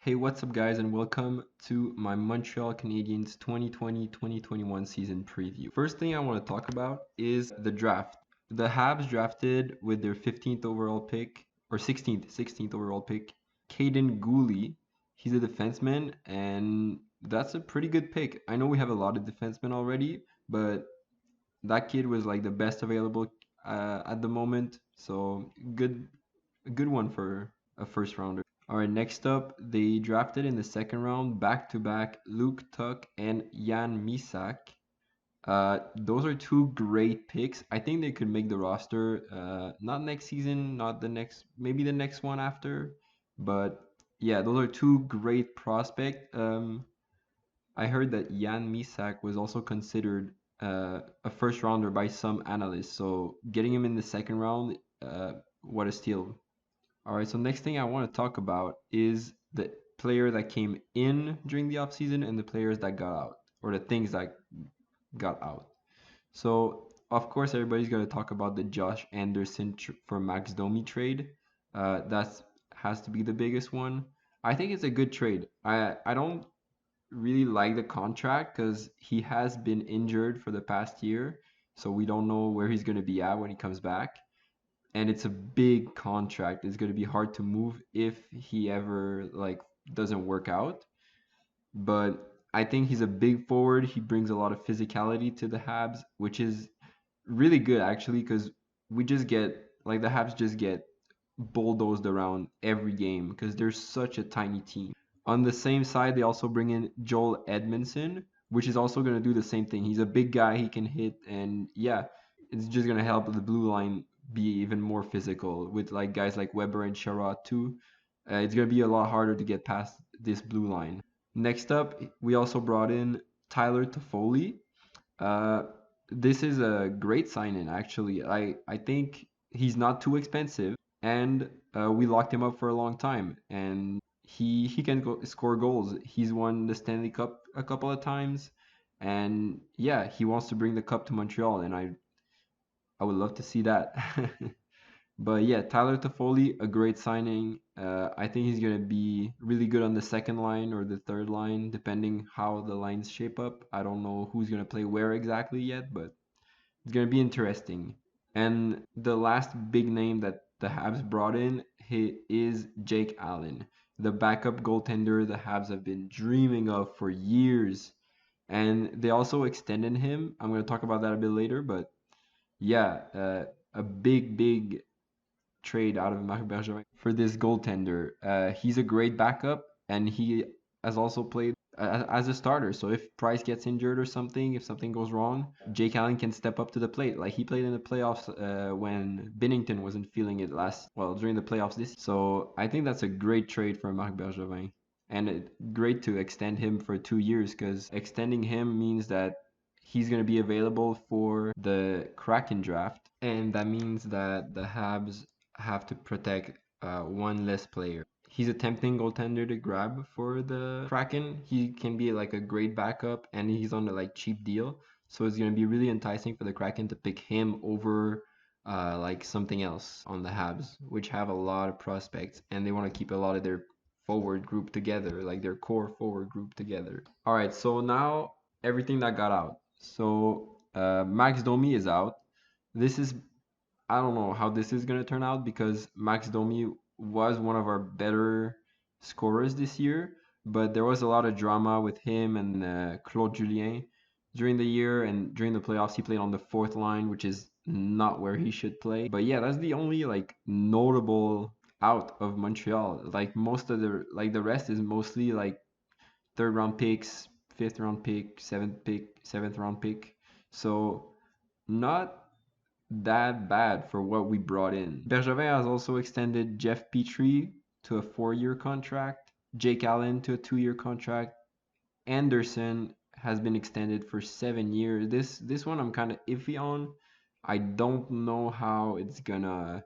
Hey, what's up, guys, and welcome to my Montreal Canadiens 2020-2021 season preview. First thing I want to talk about is the draft. The Habs drafted with their 15th overall pick, or 16th overall pick, Caden Gooley. He's a defenseman, and that's a pretty good pick. I know we have a lot of defensemen already, but that kid was like the best available at the moment, so a good one for a first rounder. All right, next up, they drafted in the second round back-to-back Luke Tuck and Jan Misak. Those are two great picks. I think they could make the roster. Not next season, not the next, maybe the next one after. But yeah, those are two great prospects. I heard that Jan Misak was also considered a first rounder by some analysts. So getting him in the second round, what a steal. All right, so next thing I want to talk about is the player that came in during the offseason and the players that got out, or the things that got out. So, of course, everybody's going to talk about the Josh Anderson for Max Domi trade. That has to be the biggest one. I think it's a good trade. I don't really like the contract because he has been injured for the past year, so we don't know where he's going to be at when he comes back, and it's a big contract. It's going to be hard to move if he ever like doesn't work out. But I think he's a big forward. He brings a lot of physicality to the Habs, which is really good actually, because we just get like the Habs just get bulldozed around every game because they're such a tiny team. On the same side, they also bring in Joel Edmondson, which is also going to do the same thing. He's a big guy, he can hit, and yeah, it's just going to help the blue line be even more physical with like guys like Weber and Sherrod too. It's going to be a lot harder to get past this blue line. Next up, we also brought in Tyler Toffoli. Uh, this is a great sign-in, actually. I think he's not too expensive, and we locked him up for a long time, and he can score goals. He's won the Stanley Cup a couple of times, and yeah, he wants to bring the cup to Montreal, and I would love to see that. But yeah, Tyler Toffoli, a great signing. I think he's gonna be really good on the second line or the third line, depending how the lines shape up. I don't know who's gonna play where exactly yet, but it's gonna be interesting. And the last big name that the Habs brought in is Jake Allen, the backup goaltender the Habs have been dreaming of for years. And they also extended him. I'm gonna talk about that a bit later, but yeah, a big trade out of Marc Bergevin for this goaltender. He's a great backup, and he has also played as a starter. So if Price gets injured or something, if something goes wrong, Jake Allen can step up to the plate. Like he played in the playoffs when Binnington wasn't feeling it during the playoffs this year. So I think that's a great trade for Marc Bergevin. And great to extend him for 2 years, because extending him means that he's going to be available for the Kraken draft. And that means that the Habs have to protect one less player. He's a tempting goaltender to grab for the Kraken. He can be like a great backup, and he's on a like cheap deal. So it's going to be really enticing for the Kraken to pick him over like something else on the Habs, which have a lot of prospects, and they want to keep a lot of their forward group together, like their core forward group together. All right, so now everything that got out. So Max Domi is out. This is I don't know how this is going to turn out, because Max Domi was one of our better scorers this year, but there was a lot of drama with him and Claude Julien during the year, and during the playoffs he played on the fourth line, which is not where he should play. But yeah, that's the only like notable out of Montreal. Like most of the rest is mostly like third round picks, fifth round pick, seventh round pick. So not that bad for what we brought in. Bergevin has also extended Jeff Petrie to a 4-year contract, Jake Allen to a 2-year contract. Anderson has been extended for 7 years. This one I'm kind of iffy on. I don't know how it's gonna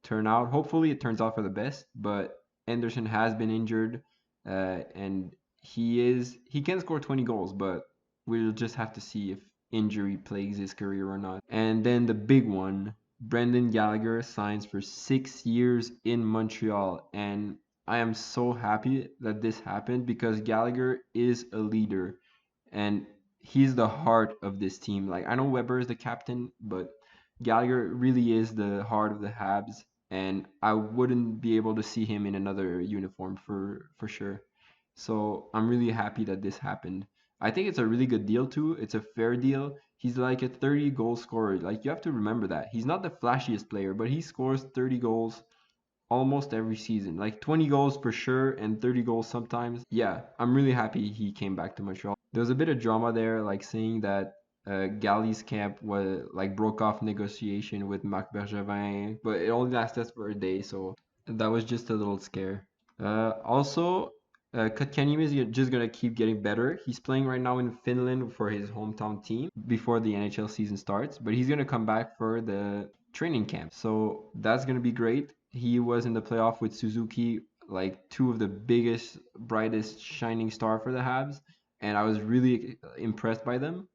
turn out. Hopefully it turns out for the best, but Anderson has been injured, and he can score 20 goals, but we'll just have to see if injury plagues his career or not. And then the big one, Brendan Gallagher signs for 6 years in Montreal, and I am so happy that this happened because Gallagher is a leader and he's the heart of this team. Like I know Weber is the captain, but Gallagher really is the heart of the Habs, and I wouldn't be able to see him in another uniform for sure. So I'm really happy that this happened. I think it's a really good deal too. It's a fair deal. He's like a 30 goal scorer. Like you have to remember that. He's not the flashiest player, but he scores 30 goals almost every season. Like 20 goals for sure and 30 goals sometimes. Yeah, I'm really happy he came back to Montreal. There was a bit of drama there, like saying that Galley's camp was like broke off negotiation with Marc Bergevin, but it only lasted for a day, so that was just a little scare. Also, Kotkaniemi is just gonna keep getting better. He's playing right now in Finland for his hometown team before the NHL season starts, but he's gonna come back for the training camp. So that's gonna be great. He was in the playoff with Suzuki, like two of the biggest, brightest, shining star for the Habs, and I was really impressed by them.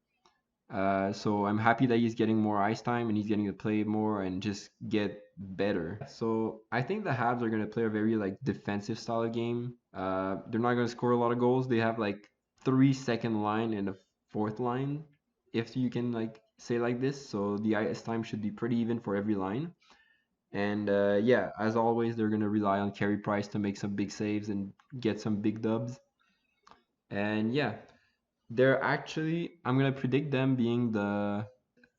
So I'm happy that he's getting more ice time and he's getting to play more and just get better. So I think the Habs are gonna play a very like defensive style of game. They're not gonna score a lot of goals. They have like 3 second line and a fourth line, if you can like say like this. So the ice time should be pretty even for every line. And yeah, as always, they're gonna rely on Carey Price to make some big saves and get some big dubs. And yeah, they're actually, I'm gonna predict them being the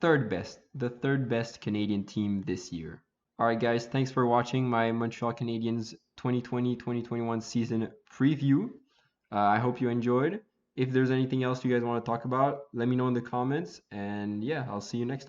third best Canadian team this year. All right, guys, thanks for watching my Montreal Canadiens 2020-2021 season preview. I hope you enjoyed. If there's anything else you guys want to talk about, let me know in the comments. And yeah, I'll see you next time.